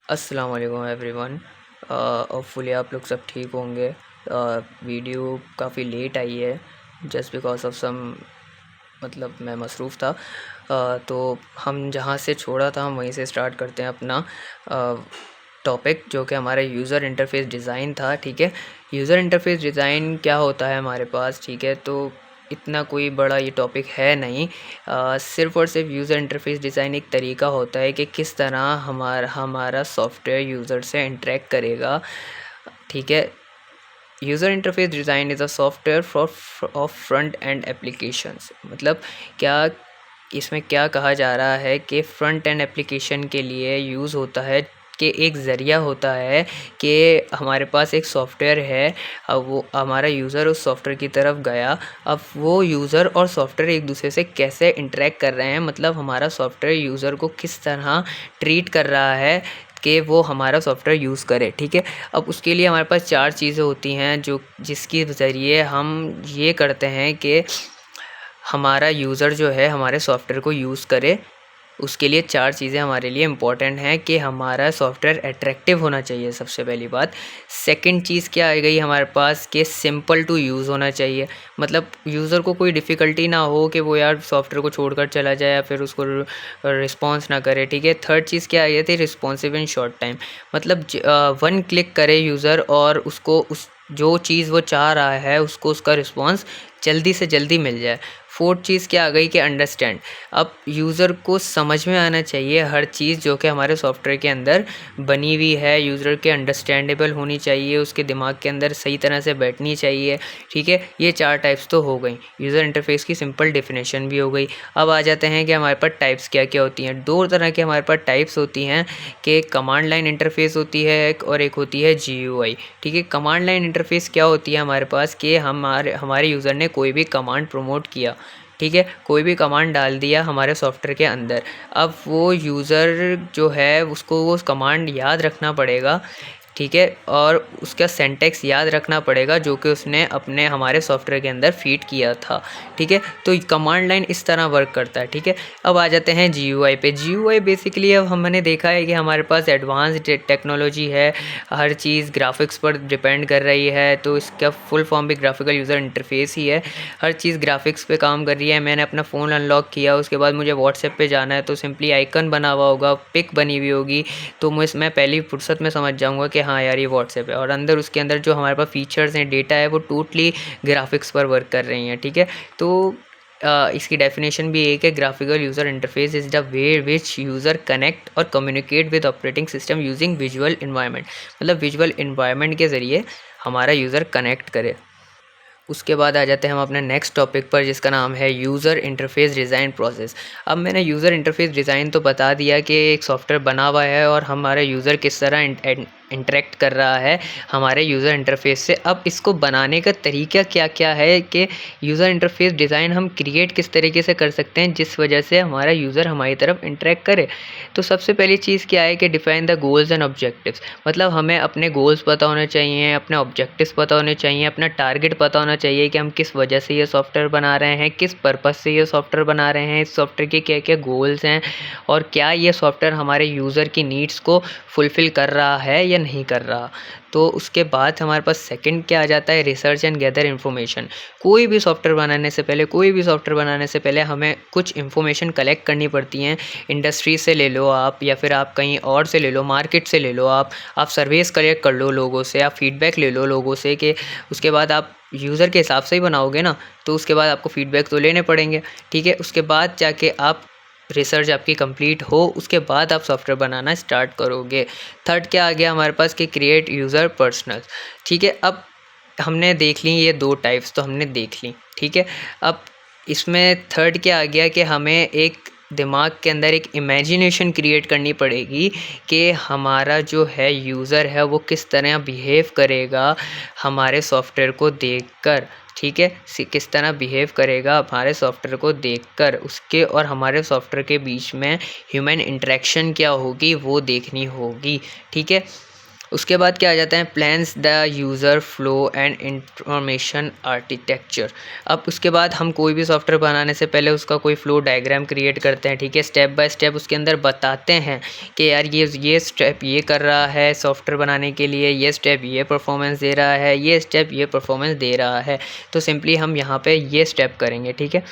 अस्सलाम वालेकुम everyone. Hopefully आप लोग सब ठीक होंगे। वीडियो काफ़ी लेट आई है जस्ट बिकॉज ऑफ सम मतलब मैं मसरूफ़ था। तो हम जहाँ से छोड़ा था हम वहीं से स्टार्ट करते हैं अपना टॉपिक, जो कि हमारा यूज़र इंटरफ़ेस डिज़ाइन था। ठीक है, यूज़र इंटरफ़ेस डिज़ाइन क्या होता है हमारे पास? ठीक है, तो इतना कोई बड़ा ये टॉपिक है नहीं। सिर्फ़ और सिर्फ यूज़र इंटरफ़ेस डिज़ाइन एक तरीका होता है कि किस तरह हमारा सॉफ्टवेयर यूज़र से इंटरेक्ट करेगा। ठीक है, user interface design is a software for of front end applications. मतलब क्या इसमें क्या कहा जा रहा है कि फ्रंट एंड एप्लीकेशन के लिए यूज़ होता है, कि एक ज़रिया होता है कि हमारे पास एक सॉफ्टवेयर है। अब वो हमारा यूज़र उस सॉफ्टवेयर की तरफ गया, अब वो यूज़र और सॉफ्टवेयर एक दूसरे से कैसे इंटरेक्ट कर रहे हैं, मतलब हमारा सॉफ्टवेयर यूज़र को किस तरह ट्रीट कर रहा है कि वो हमारा सॉफ्टवेयर यूज़ करे। ठीक है, अब उसके लिए हमारे पास 4 चीज़ें होती हैं जो जिसके ज़रिए हम ये करते हैं कि हमारा यूज़र जो है हमारे सॉफ्टवेयर को यूज़ करे। उसके लिए 4 चीज़ें हमारे लिए इम्पॉर्टेंट हैं कि हमारा सॉफ्टवेयर अट्रैक्टिव होना चाहिए, सबसे पहली बात। सेकंड चीज़ क्या आ गई हमारे पास कि सिंपल टू यूज़ होना चाहिए, मतलब यूज़र को कोई डिफ़िकल्टी ना हो कि वो यार सॉफ्टवेयर को छोड़कर चला जाए या फिर उसको रिस्पॉन्स ना करे। ठीक है, थर्ड चीज़ क्या आ गई थी, रिस्पॉन्सिव इन शॉर्ट टाइम, मतलब वन क्लिक करे यूज़र और उसको उस जो चीज़ वो चाह रहा है उसको उसका रिस्पॉन्स जल्दी से जल्दी मिल जाए। फोर्थ चीज़ क्या आ गई कि अंडरस्टैंड, अब यूज़र को समझ में आना चाहिए हर चीज़ जो कि हमारे सॉफ्टवेयर के अंदर बनी हुई है, यूज़र के अंडरस्टैंडेबल होनी चाहिए, उसके दिमाग के अंदर सही तरह से बैठनी चाहिए। ठीक है, ये 4 टाइप्स तो हो गई, यूज़र इंटरफेस की सिंपल डेफिनेशन भी हो गई। अब आ जाते हैं कि हमारे पास टाइप्स क्या क्या होती हैं। 2 तरह के हमारे पास टाइप्स होती हैं कि कमांड लाइन इंटरफेस होती है एक, और एक होती है GUI। ठीक है, कमांड लाइन इंटरफेस क्या होती है हमारे पास कि हमारे यूज़र ने कोई भी कमांड प्रमोट किया, ठीक है, कोई भी कमांड डाल दिया हमारे सॉफ्टवेयर के अंदर, अब वो यूज़र जो है उसको वो कमांड याद रखना पड़ेगा। ठीक है, और उसका सिंटैक्स याद रखना पड़ेगा जो कि उसने अपने हमारे सॉफ्टवेयर के अंदर फीड किया था। ठीक है, तो कमांड लाइन इस तरह वर्क करता है। ठीक है, अब आ जाते हैं GUI पे। GUI बेसिकली अब हमने देखा है कि हमारे पास एडवांस्ड टेक्नोलॉजी है, हर चीज़ ग्राफिक्स पर डिपेंड कर रही है, तो इसका फुल फॉर्म भी ग्राफिकल यूज़र इंटरफेस ही है। हर चीज़ ग्राफिक्स पे काम कर रही है। मैंने अपना फ़ोन अनलॉक किया, उसके बाद मुझे व्हाट्सएप पे जाना है तो सिंपली आइकन बना हुआ होगा, पिक बनी हुई होगी, तो मैं पहली फुर्सत में समझ जाऊँगा कि हाँ यार ये व्हाट्सएप है, और अंदर उसके अंदर जो हमारे पास फ़ीचर्स हैं, डेटा है, वो टोटली ग्राफिक्स पर वर्क कर रही हैं। ठीक है, तो इसकी डेफिनेशन भी एक है, graphical user interface is the way which user connect और communicate with operating system using visual environment, मतलब विजुअल इन्वायरमेंट के ज़रिए हमारा यूज़र कनेक्ट करे। उसके बाद आ जाते हैं हम अपने नेक्स्ट टॉपिक पर, जिसका नाम है यूज़र इंटरफेस डिज़ाइन प्रोसेस। अब मैंने यूज़र इंटरफेस डिज़ाइन तो बता दिया कि एक सॉफ्टवेयर बना हुआ है और हमारा यूज़र किस तरह इंटरेक्ट कर रहा है हमारे यूज़र इंटरफेस से। अब इसको बनाने का तरीका क्या क्या है कि यूज़र इंटरफेस डिज़ाइन हम क्रिएट किस तरीके से कर सकते हैं जिस वजह से हमारा यूज़र हमारी तरफ इंटरेक्ट करे। तो सबसे पहली चीज़ क्या है कि define the goals and objectives, मतलब हमें अपने गोल्स पता होने चाहिए, अपने ऑब्जेक्टिव्स पता होने चाहिए, अपना टारगेट पता होना चाहिए कि हम किस वजह से ये सॉफ्टवेयर बना रहे हैं, किस पर्पज़ से ये सॉफ्टवेयर बना रहे हैं, इस सॉफ्टवेयर के क्या क्या गोल्स हैं, और क्या ये सॉफ्टवेयर हमारे यूज़र की नीड्स को फुलफ़िल कर रहा है या नहीं कर रहा। तो उसके बाद हमारे पास सेकंड क्या आ जाता है, रिसर्च एंड गैदर इन्फॉर्मेशन। कोई भी सॉफ्टवेयर बनाने से पहले हमें कुछ इन्फॉर्मेशन कलेक्ट करनी पड़ती हैं। इंडस्ट्री से ले लो आप, या फिर आप कहीं और से ले लो, मार्केट से ले लो, आप सर्वेस कलेक्ट कर लो लोगों से, आप फीडबैक ले लो लोगों से, कि उसके बाद आप यूज़र के हिसाब से ही बनाओगे ना, तो उसके बाद आपको फीडबैक तो लेने पड़ेंगे। ठीक है, उसके बाद जाके आप रिसर्च आपकी कंप्लीट हो, उसके बाद आप सॉफ्टवेयर बनाना स्टार्ट करोगे। थर्ड क्या आ गया हमारे पास कि क्रिएट यूज़र पर्सनल। ठीक है, अब हमने देख ली ये 2 टाइप्स तो हमने देख ली। ठीक है, अब इसमें थर्ड क्या आ गया कि हमें एक दिमाग के अंदर एक इमेजिनेशन क्रिएट करनी पड़ेगी कि हमारा जो है यूज़र है वो किस तरह बिहेव करेगा हमारे सॉफ्टवेयर को देखकर। ठीक है, किस तरह बिहेव करेगा हमारे सॉफ्टवेयर को देखकर, उसके और हमारे सॉफ्टवेयर के बीच में ह्यूमन इंटरेक्शन क्या होगी वो देखनी होगी। ठीक है, उसके बाद क्या आ जाता है, plans the user flow and information architecture. अब उसके बाद हम कोई भी सॉफ्टवेयर बनाने से पहले उसका कोई फ्लो डायग्राम क्रिएट करते हैं, ठीक है। स्टेप बाय स्टेप उसके अंदर बताते हैं कि यार ये स्टेप ये कर रहा है सॉफ्टवेयर बनाने के लिए, ये स्टेप ये परफॉर्मेंस दे रहा है, ये स्टेप ये परफॉर्मेंस दे रहा है। तो सिंपली हम यहाँ पे ये स्टेप करेंगे, ठीक है।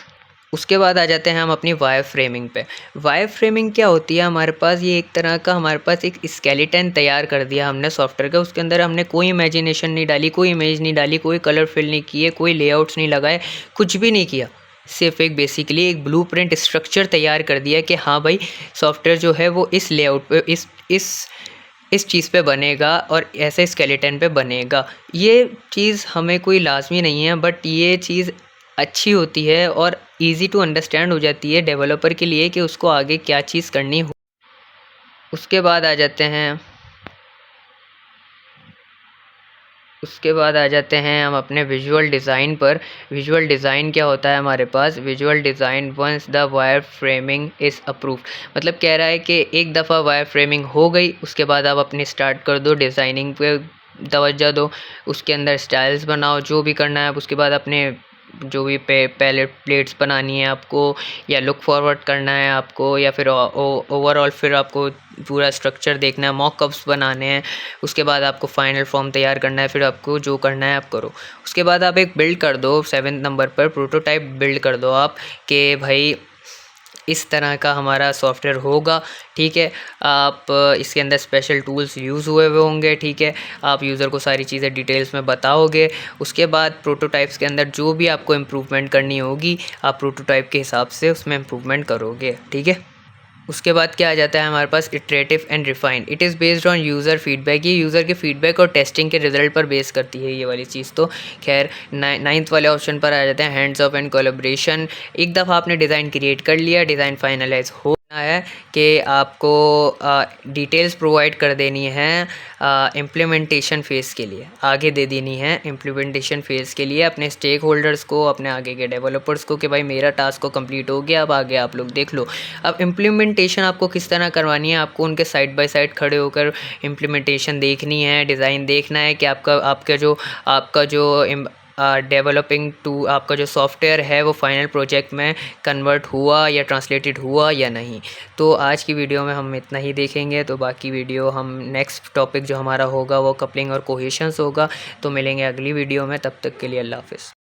उसके बाद आ जाते हैं हम अपनी वायर फ्रेमिंग पे। वायर फ्रेमिंग क्या होती है, हमारे पास ये एक तरह का हमारे पास एक स्केलेटन तैयार कर दिया हमने सॉफ्टवेयर का। उसके अंदर हमने कोई इमेजिनेशन नहीं डाली, कोई इमेज नहीं डाली, कोई कलर फिल नहीं किए, कोई लेआउट्स नहीं लगाए, कुछ भी नहीं किया। सिर्फ एक बेसिकली एक ब्लूप्रिंट स्ट्रक्चर तैयार कर दिया कि हाँ भाई सॉफ्टवेयर जो है वो इस लेआउट पे इस चीज़ पे बनेगा और ऐसे स्केलेटन पे बनेगा। ये चीज़ हमें कोई लाजमी नहीं है, बट ये चीज़ अच्छी होती है और इजी टू अंडरस्टैंड हो जाती है डेवलपर के लिए कि उसको आगे क्या चीज़ करनी हो। उसके बाद आ जाते हैं हम अपने विजुअल डिज़ाइन पर। विजुअल डिज़ाइन क्या होता है हमारे पास, visual design once the wireframing is approved. मतलब कह रहा है कि एक दफ़ा वायर फ्रेमिंग हो गई उसके बाद आप अपनी स्टार्ट कर दो, डिज़ाइनिंग पे तवज्जो दो, उसके अंदर स्टाइल्स बनाओ, जो भी करना है। उसके बाद अपने जो भी पैलेट प्लेट्स बनानी है आपको, या लुक फॉरवर्ड करना है आपको, या फिर ओवरऑल फिर आपको पूरा स्ट्रक्चर देखना है, मॉकअप्स बनाने हैं। उसके बाद आपको फाइनल फॉर्म तैयार करना है, फिर आपको जो करना है आप करो। उसके बाद आप एक बिल्ड कर दो, 7 नंबर पर प्रोटोटाइप बिल्ड कर दो आप कि भाई इस तरह का हमारा सॉफ्टवेयर होगा, ठीक है। आप इसके अंदर स्पेशल टूल्स यूज़ हुए होंगे, ठीक है। आप यूज़र को सारी चीज़ें डिटेल्स में बताओगे। उसके बाद प्रोटोटाइप्स के अंदर जो भी आपको इम्प्रूवमेंट करनी होगी आप प्रोटोटाइप के हिसाब से उसमें इम्प्रूवमेंट करोगे, ठीक है। उसके बाद क्या आ जाता है हमारे पास, iterative and refined. It is based on user feedback. ये यूज़र के फीडबैक और टेस्टिंग के रिजल्ट पर बेस करती है ये वाली चीज़। तो खैर 9th वाले ऑप्शन पर आ जाते हैं, हैंड्स ऑफ एंड कोलैबोरेशन। एक दफ़ा आपने डिज़ाइन क्रिएट कर लिया, डिज़ाइन फाइनलाइज हो है कि आपको डिटेल्स प्रोवाइड कर देनी है इम्प्लीमेंटेशन फ़ेज़ के लिए, आगे दे देनी है इम्प्लीमेंटेशन फ़ेज़ के लिए अपने स्टेक होल्डर्स को, अपने आगे के डेवलपर्स को कि भाई मेरा टास्क को कंप्लीट हो गया, अब आगे आप लोग देख लो। अब इम्प्लीमेंटेशन आपको किस तरह करवानी है, आपको उनके साइड बाय साइड खड़े होकर इम्प्लीमेंटेशन देखनी है, डिज़ाइन देखना है कि आपका जो डेवलपिंग टू आपका जो सॉफ्टवेयर है वो फाइनल प्रोजेक्ट में कन्वर्ट हुआ या ट्रांसलेटेड हुआ या नहीं। तो आज की वीडियो में हम इतना ही देखेंगे, तो बाकी वीडियो हम नेक्स्ट टॉपिक जो हमारा होगा वो कपलिंग और कोहेशंस होगा। तो मिलेंगे अगली वीडियो में, तब तक के लिए अल्लाह हाफ़िज़।